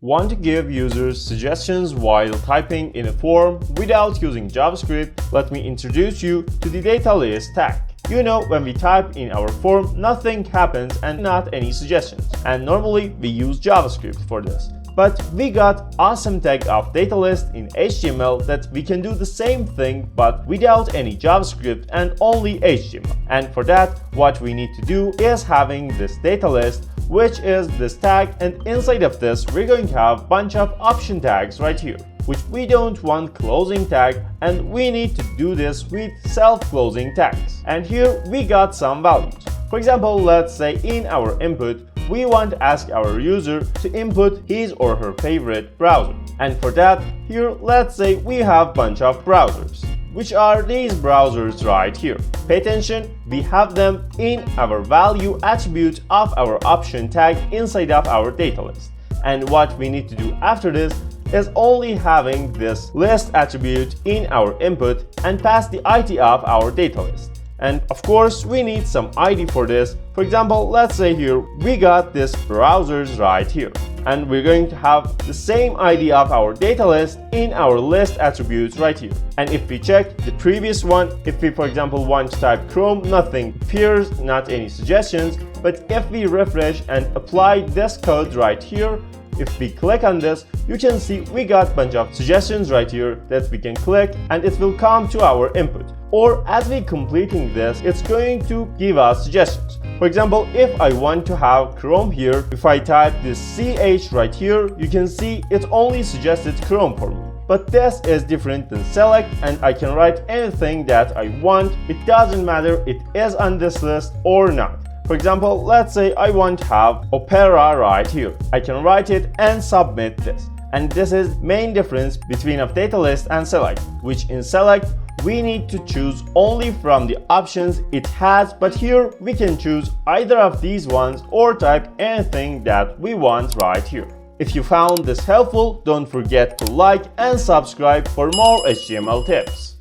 Want to give users suggestions while typing in a form without using JavaScript? Let me introduce you to the datalist tag. You know, when we type in our form, nothing happens and not any suggestions. And normally we use JavaScript for this. But we got awesome tag of datalist in HTML that we can do the same thing but without any JavaScript and only HTML. And for that, what we need to do is having this datalist, which is this tag, and inside of this we're going to have a bunch of option tags right here, which we don't want closing tag, and we need to do this with self-closing tags. And here we got some values. For example, let's say in our input we want to ask our user to input his or her favorite browser. And for that, here let's say we have a bunch of browsers, which are these browsers right here. Pay attention, we have them in our value attribute of our option tag inside of our data list. And what we need to do after this is only having this list attribute in our input and pass the ID of our data list. And of course, we need some ID for this. For example, let's say here we got this browsers right here, and we're going to have the same ID of our data list in our list attributes right here. And if we check the previous one, if we for example want to type Chrome, nothing appears, not any suggestions. But if we refresh and apply this code right here, if we click on this, you can see we got a bunch of suggestions right here that we can click and it will come to our input. Or as we completing this, it's going to give us suggestions. For example, if I want to have Chrome here, if I type this CH right here, you can see it only suggested Chrome for me. But this is different than select, and I can write anything that I want. It doesn't matter it is on this list or not. For example, let's say I want to have Opera right here. I can write it and submit this. And this is main difference between a data list and select, which in select we need to choose only from the options it has, but here we can choose either of these ones or type anything that we want right here. If you found this helpful, don't forget to like and subscribe for more HTML tips.